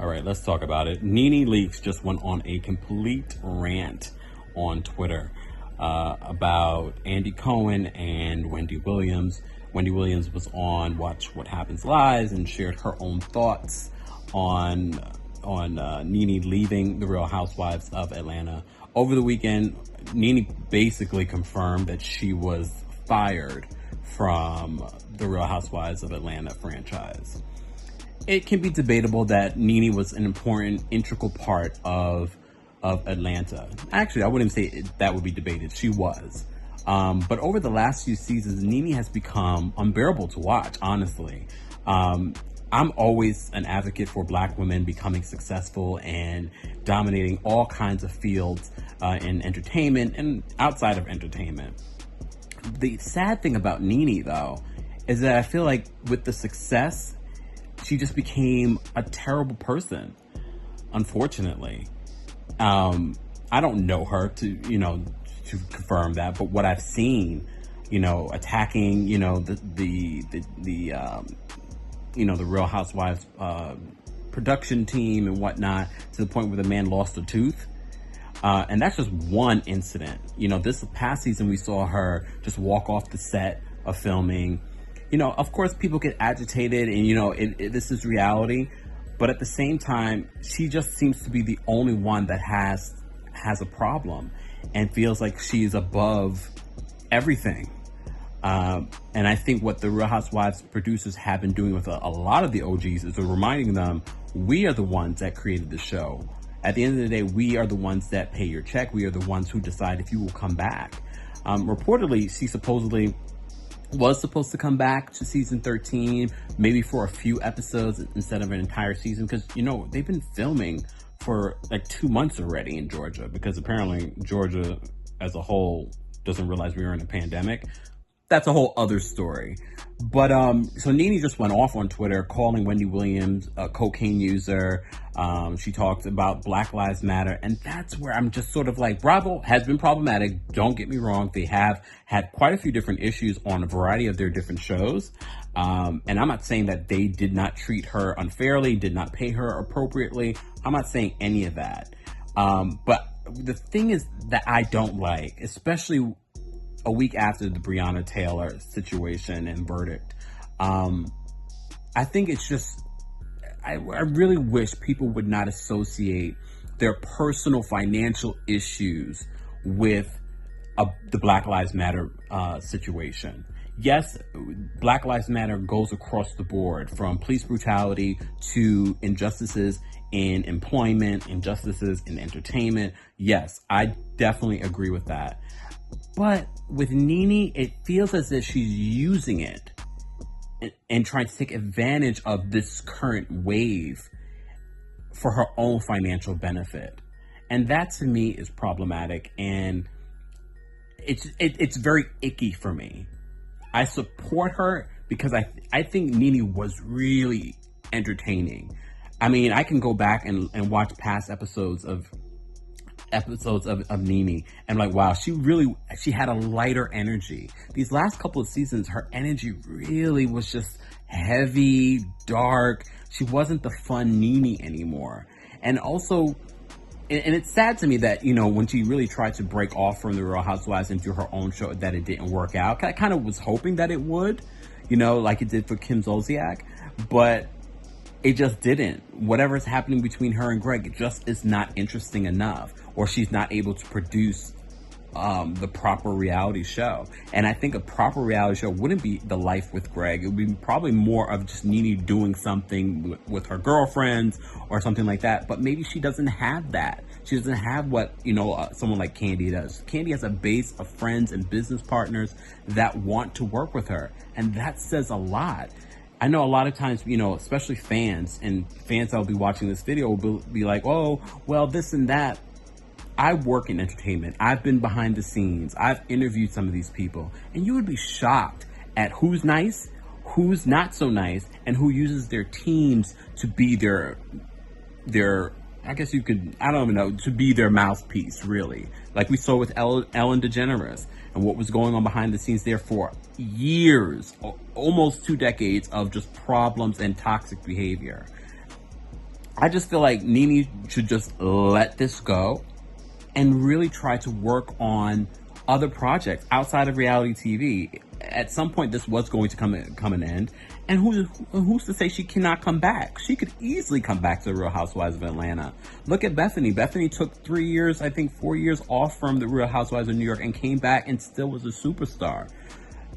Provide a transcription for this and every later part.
All right, let's talk about it. Nene Leakes just went on a complete rant on Twitter about Andy Cohen and Wendy Williams. Wendy Williams was on Watch What Happens Live and shared her own thoughts on Nene leaving the Real Housewives of Atlanta. Over the weekend, Nene basically confirmed that she was fired from the Real Housewives of Atlanta franchise. It can be debatable that Nene was an important, integral part of Atlanta. Actually, I wouldn't say that would be debated. She was. But over the last few seasons, Nene has become unbearable to watch, honestly. I'm always an advocate for Black women becoming successful and dominating all kinds of fields in entertainment and outside of entertainment. The sad thing about Nene, though, is that I feel like with the success, she just became a terrible person, unfortunately. I don't know her to confirm that, but what I've seen, attacking, the Real Housewives production team and whatnot, to the point where the man lost a tooth. And that's just one incident. This past season, we saw her just walk off the set of filming. Of course, people get agitated and, this is reality. But at the same time, she just seems to be the only one that has a problem and feels like she's above everything. And I think what the Real Housewives producers have been doing with a lot of the OGs is reminding them, we are the ones that created the show. At the end of the day, we are the ones that pay your check. We are the ones who decide if you will come back. Reportedly, she supposedly was supposed to come back to season 13, maybe for a few episodes instead of an entire season, because, they've been filming for like 2 months already in Georgia, because apparently Georgia as a whole doesn't realize we are in a pandemic. That's a whole other story. But so Nene just went off on Twitter calling Wendy Williams a cocaine user. She talked about Black Lives Matter, and that's where I'm just sort of like, Bravo has been problematic. Don't get me wrong. They have had quite a few different issues on a variety of their different shows. And I'm not saying that they did not treat her unfairly, did not pay her appropriately. I'm not saying any of that. But the thing is that I don't like, especially a week after the Breonna Taylor situation and verdict, I think it's just, I really wish people would not associate their personal financial issues with the Black Lives Matter situation. Yes, Black Lives Matter goes across the board, from police brutality to injustices in employment, injustices in entertainment. Yes, I definitely agree with that. But with Nene, it feels as if she's using it and trying to take advantage of this current wave for her own financial benefit. And that to me is problematic, and it's very icky for me. I support her because I think Nene was really entertaining. I mean, I can go back and watch past episodes of Nene and like, wow, she had a lighter energy. These last couple of seasons, her energy really was just heavy, dark. She wasn't the fun Nene anymore. And also, and it's sad to me that, when she really tried to break off from the Real Housewives and do her own show, that it didn't work out. I kind of was hoping that it would, like it did for C0CA, but it just didn't. Whatever's happening between her and Greg, it just is not interesting enough, or she's not able to produce the proper reality show. And I think a proper reality show wouldn't be The Life with Greg. It would be probably more of just Nene doing something with her girlfriends or something like that. But maybe she doesn't have that. She doesn't have what, someone like Kandi does. Kandi has a base of friends and business partners that want to work with her. And that says a lot. I know a lot of times, especially fans that'll be watching this video will be like, oh, well, this and that. I work in entertainment. I've been behind the scenes. I've interviewed some of these people, and you would be shocked at who's nice, who's not so nice, and who uses their teams to be their I guess you could, I don't even know, to be their mouthpiece, really. Like we saw with Ellen DeGeneres and what was going on behind the scenes there for years, almost 2 decades of just problems and toxic behavior. I just feel like Nene should just let this go and really try to work on other projects outside of reality TV. At some point, this was going to come an end, and who's to say she cannot come back? She could easily come back to the Real Housewives of Atlanta. Look at Bethany. Bethany took 3 years, I think 4 years off from the Real Housewives of New York and came back and still was a superstar.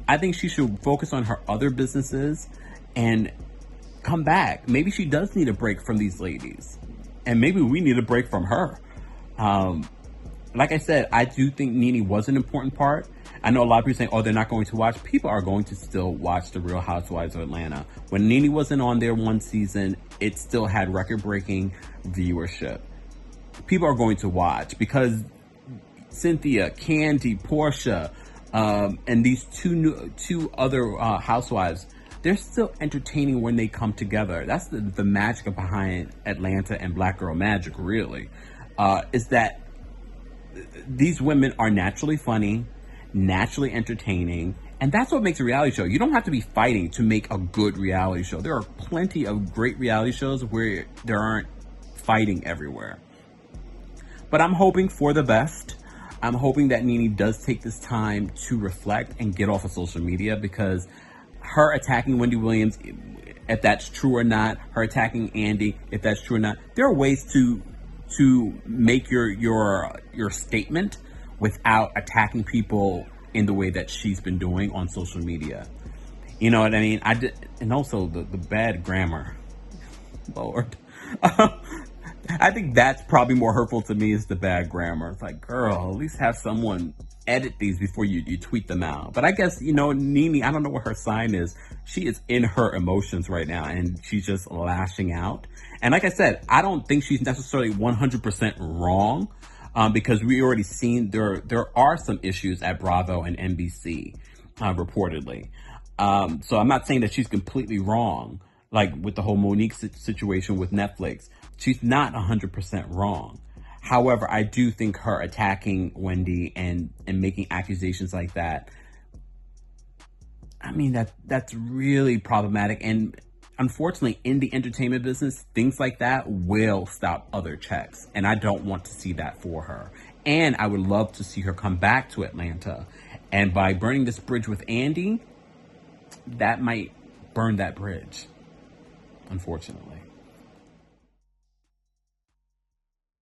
I think she should focus on her other businesses and come back. Maybe she does need a break from these ladies, and maybe we need a break from her. Like I said, I do think Nene was an important part. I know a lot of people saying, oh, they're not going to watch. People are going to still watch The Real Housewives of Atlanta. When Nene wasn't on there one season, it still had record-breaking viewership. People are going to watch because Cynthia, Candy, Portia, and these two other housewives, they're still entertaining when they come together. That's the magic behind Atlanta and Black Girl Magic, really, is that these women are naturally funny, naturally entertaining, and that's what makes a reality show. You don't have to be fighting to make a good reality show. There are plenty of great reality shows where there aren't fighting everywhere. But I'm hoping for the best. I'm hoping that Nene does take this time to reflect and get off of social media, because her attacking Wendy Williams, if that's true or not, her attacking Andy, if that's true or not, there are ways to make your statement without attacking people in the way that she's been doing on social media. You know what I mean? And also the bad grammar. Lord. I think that's probably more hurtful to me, is the bad grammar. It's like, girl, at least have someone edit these before you tweet them out. But I guess, Nene, I don't know what her sign is. She is in her emotions right now, and she's just lashing out. And like I said, I don't think she's necessarily 100% wrong, because we already seen there are some issues at Bravo and NBC, reportedly. So I'm not saying that she's completely wrong, like with the whole Monique situation with Netflix. She's not 100% wrong. However, I do think her attacking Wendy and making accusations like that, I mean, that's really problematic. And unfortunately, in the entertainment business, things like that will stop other checks. And I don't want to see that for her. And I would love to see her come back to Atlanta. And by burning this bridge with Andy, that might burn that bridge, unfortunately.